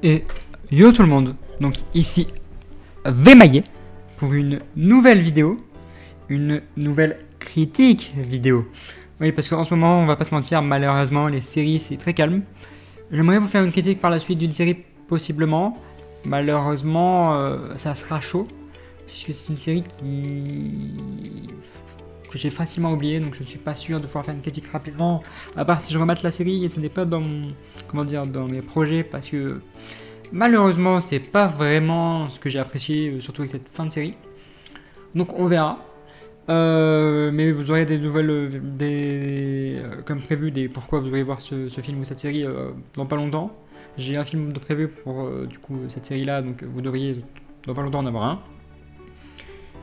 Et yo tout le monde, donc ici Vemaillé pour une nouvelle vidéo, une nouvelle critique vidéo. Oui, parce qu'en ce moment, on va pas se mentir, malheureusement, les séries c'est très calme. J'aimerais vous faire une critique par la suite d'une série possiblement. Malheureusement, ça sera chaud, puisque c'est une série que j'ai facilement oublié, donc je ne suis pas sûr de pouvoir faire une critique rapidement, à part si je remate la série, et ce n'est pas dans dans mes projets, parce que malheureusement c'est pas vraiment ce que j'ai apprécié, surtout avec cette fin de série. Donc on verra. Mais vous aurez des nouvelles, comme prévu, des pourquoi vous devriez voir ce film ou cette série dans pas longtemps. J'ai un film de prévu pour du coup cette série là, donc vous devriez dans pas longtemps en avoir un.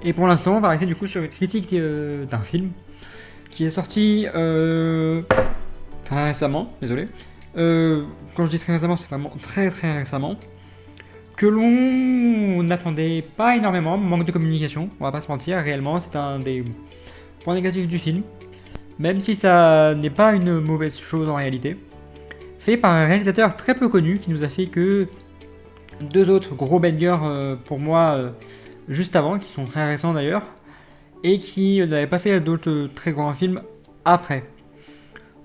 Et pour l'instant, on va rester du coup sur une critique d'un film qui est sorti très récemment, désolé. Quand je dis très récemment, c'est vraiment très récemment. Que l'on n'attendait pas énormément, manque de communication, on va pas se mentir, réellement c'est un des points négatifs du film. Même si ça n'est pas une mauvaise chose en réalité. Fait par un réalisateur très peu connu qui nous a fait que deux autres gros bangers pour moi juste avant, qui sont très récents d'ailleurs, et qui n'avaient pas fait d'autres très grands films après.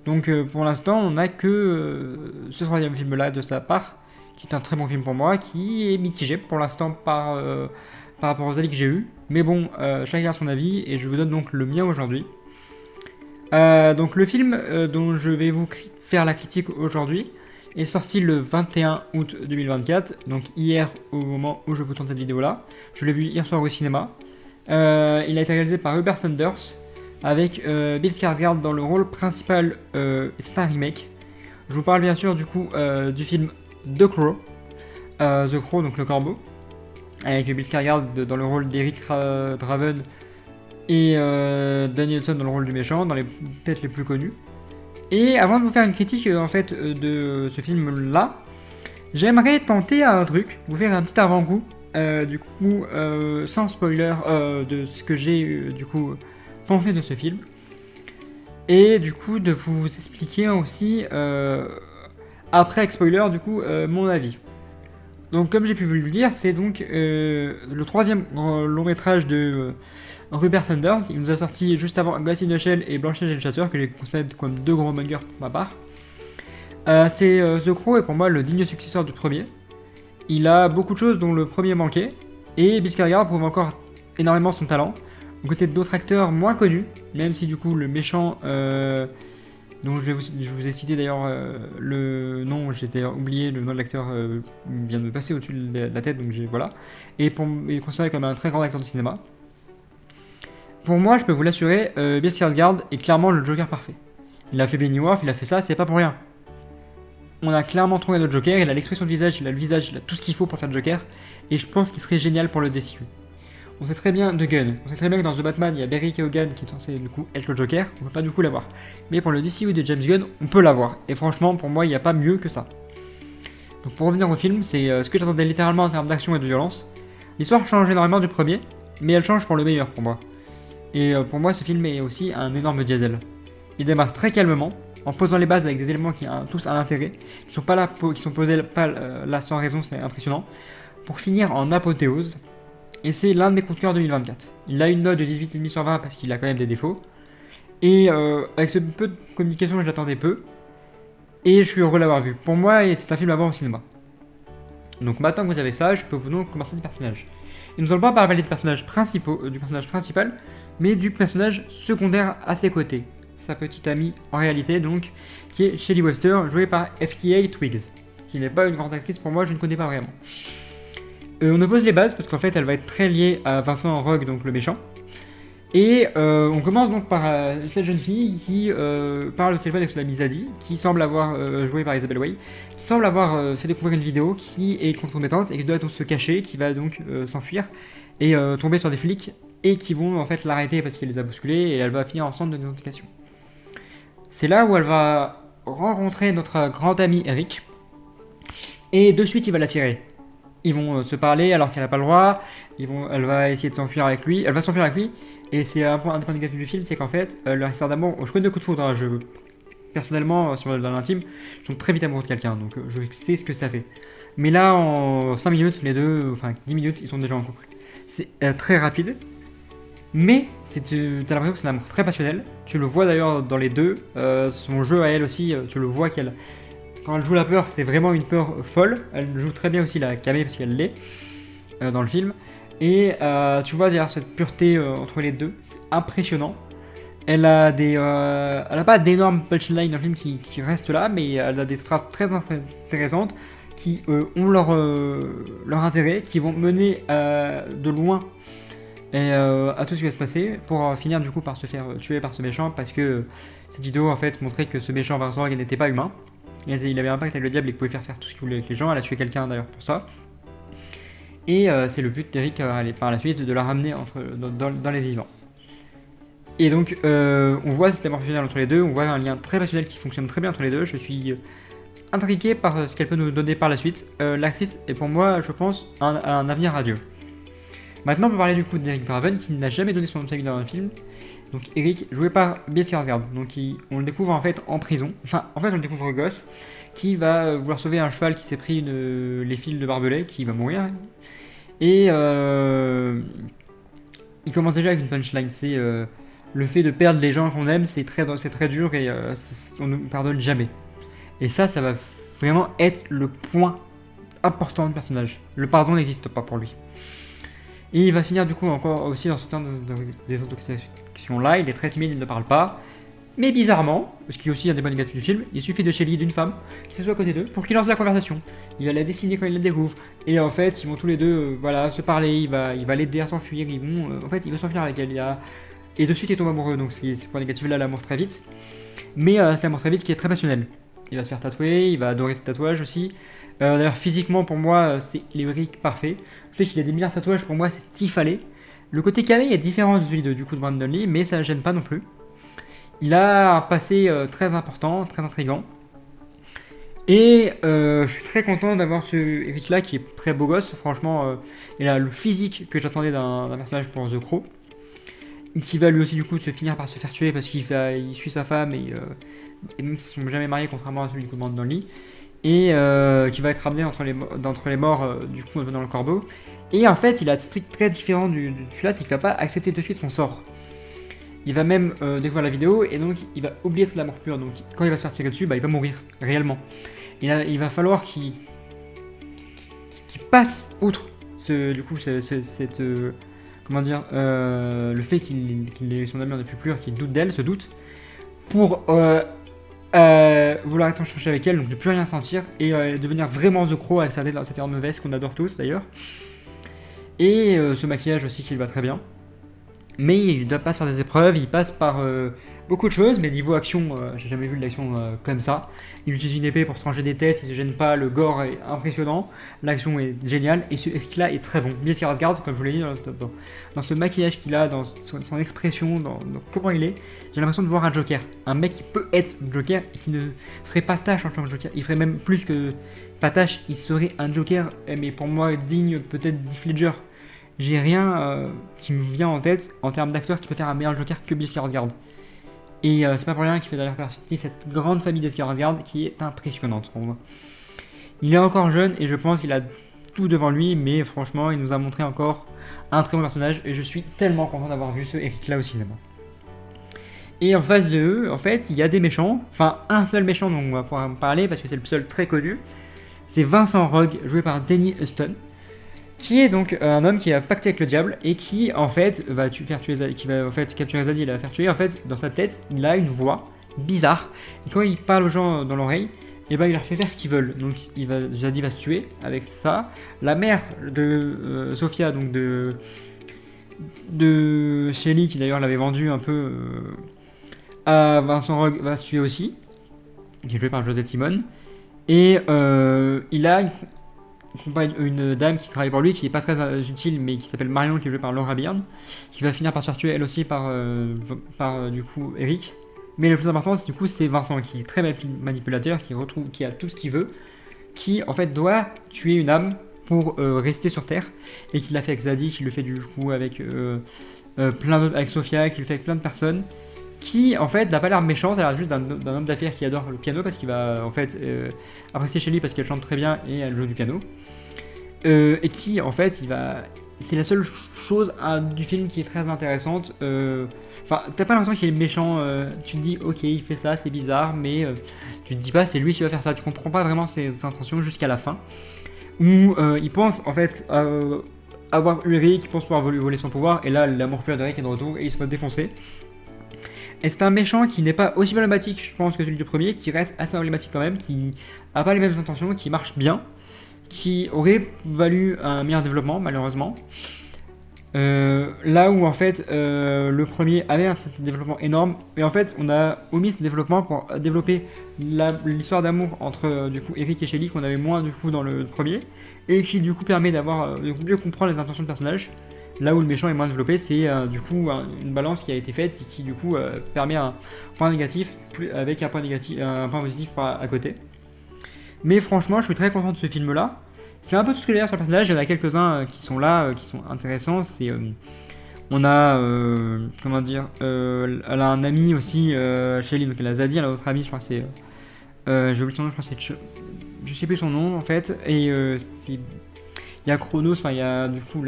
Donc pour l'instant, on n'a que ce troisième film là de sa part, qui est un très bon film pour moi, qui est mitigé pour l'instant par rapport aux avis que j'ai eu. Mais bon, chacun a son avis, et je vous donne donc le mien aujourd'hui. Donc le film dont je vais vous faire la critique aujourd'hui est sorti le 21 août 2024, donc hier au moment où je vous tourne cette vidéo là. Je l'ai vu hier soir au cinéma. Il a été réalisé par Robert Sanders avec Bill Skarsgård dans le rôle principal, et c'est un remake. Je vous parle bien sûr du coup du film The Crow, donc le corbeau, avec Bill Skarsgård dans le rôle d'Eric Draven et Danny Hudson dans le rôle du méchant, dans les têtes les plus connues. Et avant de vous faire une critique en fait de ce film là, j'aimerais tenter un truc, vous faire un petit avant-goût, du coup sans spoiler de ce que j'ai du coup pensé de ce film, et du coup de vous expliquer aussi après avec spoiler du coup mon avis. Donc comme j'ai pu vous le dire, c'est donc le troisième long métrage de Robert Sanders. Il nous a sorti juste avant Ghost in the Shell et Blanche-Neige et le Chasseur, que je considère comme deux grands bangers pour ma part. C'est The Crow est pour moi le digne successeur du premier. Il a beaucoup de choses dont le premier manquait, et Bill Skarsgård prouve encore énormément son talent, aux côtés d'autres acteurs moins connus, même si du coup le méchant, dont je vous ai cité d'ailleurs le nom, j'ai oublié le nom de l'acteur, vient de me passer au-dessus de la tête, donc voilà, et il est considéré comme un très grand acteur de cinéma. Pour moi, je peux vous l'assurer, Bill Skarsgård est clairement le Joker parfait. Il a fait Pennyworth, il a fait ça, c'est pas pour rien. On a clairement trouvé notre Joker, il a l'expression du visage, il a le visage, il a tout ce qu'il faut pour faire le Joker, et je pense qu'il serait génial pour le DCU. On sait très bien de Gunn, on sait très bien que dans The Batman, il y a Barry Keoghan qui est censé du coup être le Joker, on peut pas du coup l'avoir. Mais pour le DCU de James Gunn, on peut l'avoir, et franchement, pour moi, il n'y a pas mieux que ça. Donc pour revenir au film, c'est ce que j'attendais littéralement en termes d'action et de violence. L'histoire change énormément du premier, mais elle change pour le meilleur pour moi. Et pour moi, ce film est aussi un énorme diesel. Il démarre très calmement, en posant les bases avec des éléments qui ont tous un intérêt, qui sont pas là, qui sont posés là sans raison, c'est impressionnant, pour finir en apothéose. Et c'est l'un de mes coups de cœur 2024. Il a une note de 18,5 sur 20 parce qu'il a quand même des défauts. Et avec ce peu de communication, je l'attendais peu. Et je suis heureux de l'avoir vu. Pour moi, c'est un film à voir au cinéma. Donc maintenant que vous avez ça, je peux vous donc commencer des personnages. Et nous allons pas parler des personnages principaux, du personnage principal, mais du personnage secondaire à ses côtés. Sa petite amie en réalité donc, qui est Shelley Webster, jouée par FKA Twigs, qui n'est pas une grande actrice pour moi, je ne connais pas vraiment. On oppose les bases parce qu'en fait elle va être très liée à Vincent Rogue, donc le méchant. Et on commence donc par cette jeune fille qui parle au téléphone avec son amie Zadie, qui semble avoir, joué par Isabelle Way, qui semble avoir fait découvrir une vidéo qui est compromettante et qui doit donc se cacher, qui va donc s'enfuir et tomber sur des flics et qui vont en fait l'arrêter parce qu'il les a bousculés, et elle va finir en centre de désintoxication. C'est là où elle va rencontrer notre grand ami Eric, et de suite il va l'attirer. Ils vont se parler alors qu'elle n'a pas le droit, elle va essayer de s'enfuir avec lui, elle va s'enfuir avec lui, et c'est un des points négatifs du film, c'est qu'en fait, leur histoire d'amour, je connais de coups de foudre, hein, personnellement, sur dans l'intime, je tombe très vite amoureux de quelqu'un, donc je sais ce que ça fait. Mais là, en 5 minutes, les deux, enfin 10 minutes, ils sont déjà en couple. C'est très rapide, mais t'as l'impression que c'est un amour très passionnel. Tu le vois d'ailleurs dans les deux, son jeu à elle aussi, tu le vois qu'elle, quand elle joue la peur, c'est vraiment une peur folle. Elle joue très bien aussi la Camé parce qu'elle l'est dans le film. Et tu vois derrière cette pureté entre les deux, c'est impressionnant. Elle a pas d'énormes punchlines dans le film qui restent là, mais elle a des phrases très intéressantes qui ont leur intérêt, qui vont mener de loin et à tout ce qui va se passer pour finir du coup par se faire tuer par ce méchant, parce que cette vidéo en fait montrait que ce méchant Vincent il n'était pas humain. Il avait un pacte avec le diable et qu'il pouvait faire tout ce qu'il voulait avec les gens. Elle a tué quelqu'un d'ailleurs pour ça. Et c'est le but d'Eric par la suite de la ramener dans les vivants. Et donc on voit cet amour fusionnel entre les deux, on voit un lien très passionnel qui fonctionne très bien entre les deux. Je suis intrigué par ce qu'elle peut nous donner par la suite. L'actrice est pour moi, je pense, un avenir radieux. Maintenant on peut parler du coup d'Eric Draven qui n'a jamais donné son nom de famille dans un film. Donc Eric, joué par Bill Skarsgård, donc on le découvre en fait en prison, enfin en fait on le découvre gosse, qui va vouloir sauver un cheval qui s'est pris les fils de barbelé, qui va mourir. Et il commence déjà avec une punchline, c'est le fait de perdre les gens qu'on aime, c'est très dur et on ne pardonne jamais. Et ça va vraiment être le point important du personnage. Le pardon n'existe pas pour lui. Et il va finir du coup encore aussi dans ce temps des intoxications-là, il est très timide, il ne parle pas. Mais bizarrement, ce qui est aussi un des bonnes négatifs du film, il suffit de Shelly, d'une femme, qui se soit à côté d'eux, pour qu'il lance la conversation. Il va la dessiner quand il la découvre. Et en fait, ils vont tous les deux se parler, il va l'aider à s'enfuir, il veut s'enfuir avec elle. Et de suite, il tombe amoureux, donc c'est ce point négatif là, l'amour très vite. Mais c'est l'amour très vite qui est très passionnel. Il va se faire tatouer, il va adorer ses tatouages aussi. D'ailleurs, physiquement, pour moi, c'est l'Eric parfait. Le fait qu'il ait des milliards de tatouages, pour moi, c'est ce qu'il fallait. Le côté carré est différent de celui de Brandon Lee, mais ça ne gêne pas non plus. Il a un passé très important, très intriguant. Et je suis très content d'avoir ce Eric là qui est très beau gosse. Franchement, il a le physique que j'attendais d'un personnage pour The Crow. Qui va lui aussi du coup se finir par se faire tuer parce qu'il suit sa femme et même s'ils ne sont jamais mariés contrairement à celui de Brandon Lee. Et qui va être ramené entre les morts du coup en devenant le corbeau. Et en fait il a un truc très différent du celui-là, c'est qu'il va pas accepter de suite son sort. Il va même découvrir la vidéo et donc il va oublier de l'amour pur. Donc quand il va se faire tirer dessus, il va mourir réellement. Et là, il va falloir qu'il passe outre comment dire, le fait son amour n'est plus pur, qu'il doute d'elle, se doute, pour vouloir être échanger avec elle, donc de plus rien sentir et devenir vraiment The Crow avec cette énorme veste qu'on adore tous d'ailleurs. Et ce maquillage aussi qui lui va très bien. Mais il doit pas se faire des épreuves, il passe par beaucoup de choses, mais niveau action, j'ai jamais vu de l'action comme ça. Il utilise une épée pour se trancher des têtes, il se gêne pas, le gore est impressionnant, l'action est géniale, et ce Eric-là est très bon. Bill Skarsgård, comme je vous l'ai dit, dans ce maquillage qu'il a, dans son expression, dans comment il est, j'ai l'impression de voir un Joker. Un mec qui peut être Joker et qui ne ferait pas tâche en tant que Joker. Il ferait même plus que pas tâche, il serait un Joker, mais pour moi digne peut-être d'Heath Ledger. J'ai rien qui me vient en tête en termes d'acteur qui peut faire un meilleur Joker que Bill Skarsgård. Et c'est pas pour rien qu'il fait d'ailleurs partie cette grande famille des Skarsgård qui est impressionnante pour moi. Il est encore jeune et je pense qu'il a tout devant lui, mais franchement il nous a montré encore un très bon personnage et je suis tellement content d'avoir vu ce Eric là au cinéma. Et en face de eux, en fait, il y a des méchants, enfin un seul méchant dont on va pouvoir en parler parce que c'est le seul très connu, c'est Vincent Rogue, joué par Danny Huston, qui est donc un homme qui a pacté avec le diable et qui en fait va capturer Zadie et la faire tuer. En fait, dans sa tête, il a une voix bizarre et quand il parle aux gens dans l'oreille, et il leur fait faire ce qu'ils veulent. Donc Zadie va se tuer avec ça. La mère de Sophia, donc de Shelly, qui d'ailleurs l'avait vendu un peu à Vincent Rogue, va se tuer aussi, qui est joué par Josette Simone. Et il a une dame qui travaille pour lui, qui est pas très utile, mais qui s'appelle Marion, qui est jouée par Laura Byrne, qui va finir par se faire tuer elle aussi par du coup Eric. Mais le plus important, du coup, c'est Vincent, qui est très manipulateur, qui a tout ce qu'il veut, qui en fait doit tuer une âme pour rester sur Terre, et qui l'a fait avec Zadie, qui le fait du coup avec plein d'autres, avec Sophia, qui le fait avec plein de personnes, qui en fait n'a pas l'air méchant, ça a l'air juste d'un homme d'affaires qui adore le piano parce qu'il va en fait apprécier Shelley parce qu'elle chante très bien et elle joue du piano. Et qui en fait c'est la seule chose du film qui est très intéressante. Enfin, t'as pas l'impression qu'il est méchant, tu te dis ok il fait ça, c'est bizarre, mais tu te dis pas c'est lui qui va faire ça, tu comprends pas vraiment ses intentions jusqu'à la fin. Où il pense en fait avoir eu Eric, il pense pouvoir voler son pouvoir, et là l'amour pur d'Eric est de retour et il se fait défoncer. Et c'est un méchant qui n'est pas aussi problématique, je pense, que celui du premier, qui reste assez emblématique quand même, qui a pas les mêmes intentions, qui marche bien, qui aurait valu un meilleur développement, malheureusement. Là où en fait le premier avait un développement énorme, et en fait on a omis ce développement pour développer l'histoire d'amour entre du coup Eric et Shelley qu'on avait moins du coup dans le premier, et qui du coup permet d'avoir de mieux comprendre les intentions de personnage. Là où le méchant est moins développé, c'est du coup une balance qui a été faite et qui du coup permet un point négatif avec un point positif à côté. Mais franchement, je suis très content de ce film-là. C'est un peu tout ce que j'ai à dire sur le personnage. Il y en a quelques-uns qui sont là, qui sont intéressants. On a, comment dire, elle a un ami aussi, Shelley, donc elle a Zadie, elle a un autre ami, je crois que c'est, j'ai oublié son nom, je crois que c'est, je sais plus son nom en fait. Et il y a Chronos, enfin il y a du coup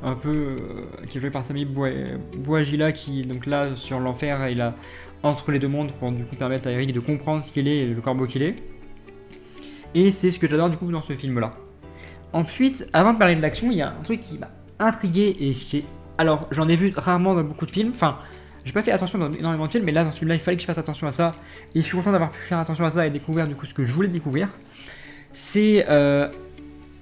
un peu qui est joué par Sami Bouajila qui donc là sur l'enfer il a entre les deux mondes pour du coup permettre à Eric de comprendre ce qu'il est et le corbeau qu'il est. Et c'est ce que j'adore du coup dans ce film là. Ensuite, avant de parler de l'action, il y a un truc qui m'a intrigué et alors j'en ai vu rarement dans beaucoup de films, enfin j'ai pas fait attention dans énormément de films, mais là dans celui-là il fallait que je fasse attention à ça, et je suis content d'avoir pu faire attention à ça et découvrir du coup ce que je voulais découvrir. C'est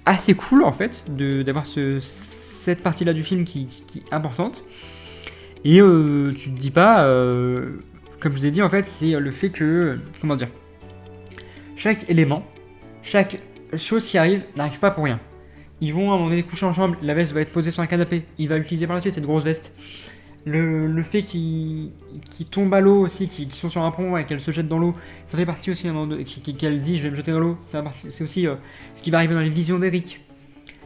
assez cool en fait d'avoir cette partie là du film qui est importante, et tu te dis pas comme je vous ai dit en fait, c'est le fait que comment dire, chaque élément, chaque chose qui arrive n'arrive pas pour rien. Ils vont à un moment donné coucher ensemble, la veste va être posée sur un canapé, il va l'utiliser par la suite cette grosse veste. Le fait qu'ils tombent à l'eau aussi, qu'ils sont sur un pont et qu'elle se jette dans l'eau, ça fait partie aussi qu'elle dit je vais me jeter dans l'eau, c'est aussi ce qui va arriver dans les visions d'Eric.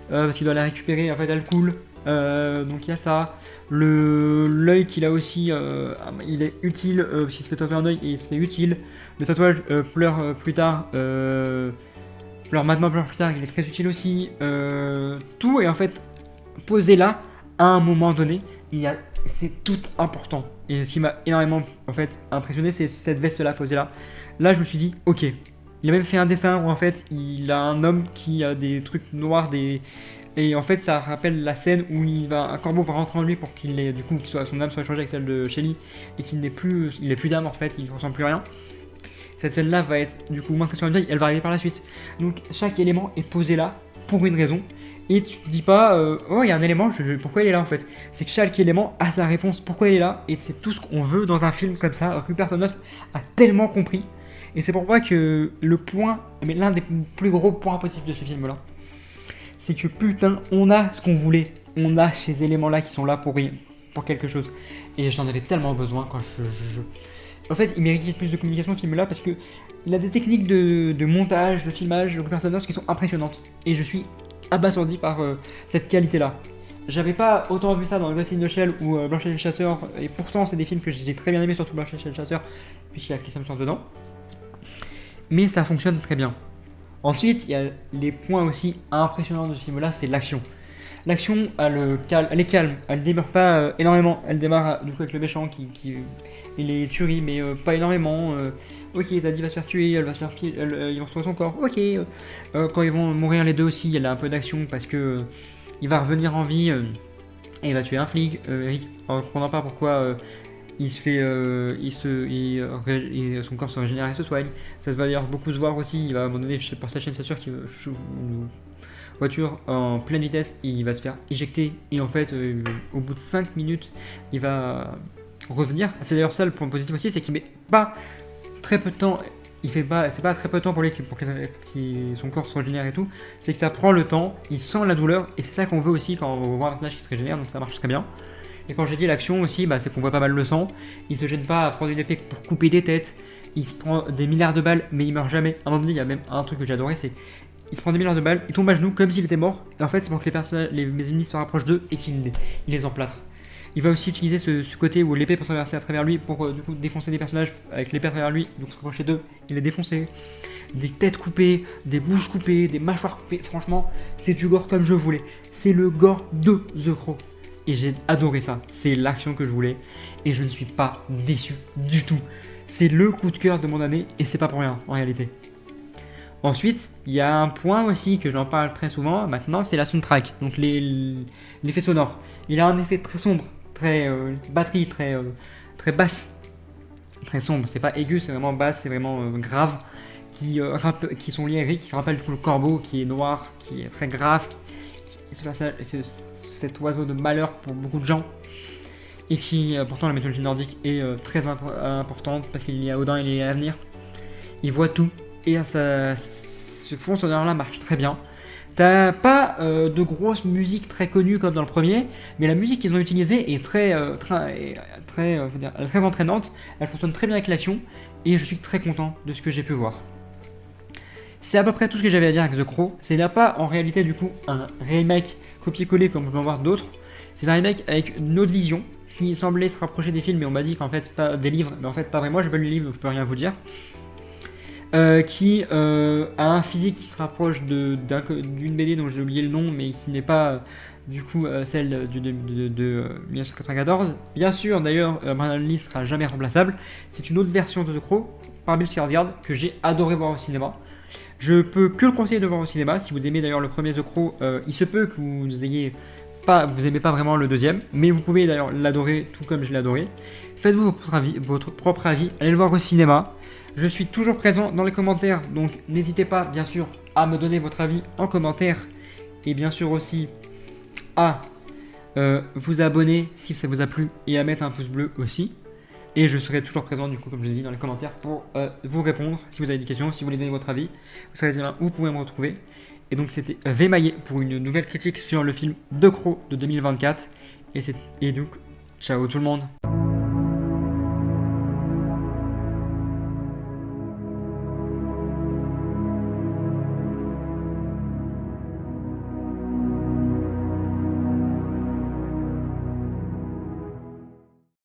Parce qu'il doit la récupérer, en fait elle coule. Donc il y a ça. L'œil qu'il a aussi, il est utile, parce qu'il se fait tatouer un œil et c'est utile. Le tatouage pleure plus tard, pleure maintenant, pleure plus tard, il est très utile aussi. Tout est en fait posé là, à un moment donné, c'est tout important. Et ce qui m'a énormément en fait impressionné, c'est cette veste là posée là. Là je me suis dit ok. Il a même fait un dessin où en fait il a un homme qui a des trucs noirs, et en fait ça rappelle la scène où un corbeau va rentrer en lui pour qu'il ait du coup son âme soit échangée avec celle de Shelley et qu'il n'ait plus d'âme en fait, il ne ressent plus rien. Cette scène là va être du coup moins impressionnante, elle va arriver par la suite. Donc chaque élément est posé là pour une raison. Et tu te dis pas oh il y a un élément, pourquoi il est là en fait. C'est que chaque élément a sa réponse pourquoi il est là, et c'est tout ce qu'on veut dans un film comme ça. Rupert Sanders a tellement compris. Et c'est pour moi que l'un des plus gros points positifs de ce film-là, c'est que putain, on a ce qu'on voulait. On a ces éléments-là qui sont là pour quelque chose. Et j'en avais tellement besoin quand En fait, il méritait plus de communication ce film-là parce que il a des techniques de montage, de filmage, de personnages qui sont impressionnantes. Et je suis abasourdi par cette qualité-là. J'avais pas autant vu ça dans Ghost in the Shell ou Blanche et le Chasseur, et pourtant c'est des films que j'ai très bien aimé, surtout Blanche et le Chasseur, puisqu'il y a Chris Hemsworth dedans. Mais ça fonctionne très bien. Ensuite, il y a les points aussi impressionnants de ce film-là, c'est l'action. L'action, elle est calme, elle ne démarre pas énormément. Elle démarre du coup avec le méchant qui les tuerie, mais pas énormément. Ok, Zadie va se faire tuer, elle va se faire ils vont retrouver son corps. Ok, quand ils vont mourir les deux aussi, elle a un peu d'action parce que il va revenir en vie et il va tuer un flic. Eric, on ne comprend pas pourquoi. Il se fait, son corps se régénère et se soigne. Ça se va d'ailleurs beaucoup se voir aussi. Il va abandonner par sa chaîne, c'est sûr qu'il une voiture en pleine vitesse et il va se faire éjecter. Et en fait, au bout de 5 minutes, il va revenir. C'est d'ailleurs ça le point positif aussi, c'est qu'il met pas très peu de temps. C'est pas très peu de temps pour lui pour que son corps se régénère et tout. C'est que ça prend le temps, il sent la douleur et c'est ça qu'on veut aussi quand on voit un personnage qui se régénère. Donc ça marche très bien. Et quand j'ai dit l'action aussi, c'est qu'on voit pas mal le sang. Il se gêne pas à prendre une épée pour couper des têtes. Il se prend des milliards de balles, mais il meurt jamais. À un moment donné, il y a même un truc que j'ai adoré, c'est il se prend des milliards de balles, il tombe à genoux comme s'il était mort. Et en fait, c'est pour que mes ennemis se rapprochent d'eux et qu'il les emplâtre. Il va aussi utiliser ce côté où l'épée peut traverser à travers lui pour du coup défoncer des personnages avec l'épée à travers lui, donc se rapprocher d'eux et les défoncer. Des têtes coupées, des bouches coupées, des mâchoires coupées, franchement, c'est du gore comme je voulais. C'est le gore de The Crow. Et j'ai adoré ça, c'est l'action que je voulais, et je ne suis pas déçu du tout. C'est le coup de cœur de mon année, et c'est pas pour rien, en réalité. Ensuite, il y a un point aussi que j'en parle très souvent maintenant, c'est la soundtrack, donc l'effet sonore. Il a un effet très sombre, très batterie, très basse, très sombre. C'est pas aigu, c'est vraiment basse, c'est vraiment grave, qui sont lyriques, qui rappellent du coup le corbeau, qui est noir, qui est très grave, cet oiseau de malheur pour beaucoup de gens. Et qui, pourtant, la mythologie nordique est très importante parce qu'il y a Odin, il y a l'avenir. Il voit tout et ce fond sonore-là marche très bien. T'as pas de grosse musique très connue comme dans le premier, mais la musique qu'ils ont utilisée est très entraînante. Elle fonctionne très bien avec l'action et je suis très content de ce que j'ai pu voir. C'est à peu près tout ce que j'avais à dire avec The Crow. C'est n'a pas en réalité du coup un remake copier-coller comme on peut en voir d'autres. C'est un remake avec une autre vision qui semblait se rapprocher des films, mais on m'a dit qu'en fait pas des livres, mais en fait pas vrai. Moi j'ai pas lu les livres donc je peux rien vous dire. Qui a un physique qui se rapproche d'une BD dont j'ai oublié le nom, mais qui n'est pas du coup celle de 1994. Bien sûr, d'ailleurs, Brandon Lee sera jamais remplaçable. C'est une autre version de The Crow par Bill Skarsgård que j'ai adoré voir au cinéma. Je peux que le conseiller de voir au cinéma. Si vous aimez d'ailleurs le premier The Crow, il se peut que vous aimez pas vraiment le deuxième, mais vous pouvez d'ailleurs l'adorer tout comme je l'ai adoré. Faites-vous votre propre avis, allez le voir au cinéma. Je suis toujours présent dans les commentaires, donc n'hésitez pas bien sûr à me donner votre avis en commentaire et bien sûr aussi à vous abonner si ça vous a plu et à mettre un pouce bleu aussi. Et je serai toujours présent du coup comme je l'ai dit dans les commentaires pour vous répondre si vous avez des questions, si vous voulez donner votre avis. Vous serez là où vous pouvez me retrouver. Et donc c'était Vemaillé pour une nouvelle critique sur le film The Crow de 2024. Et donc ciao tout le monde.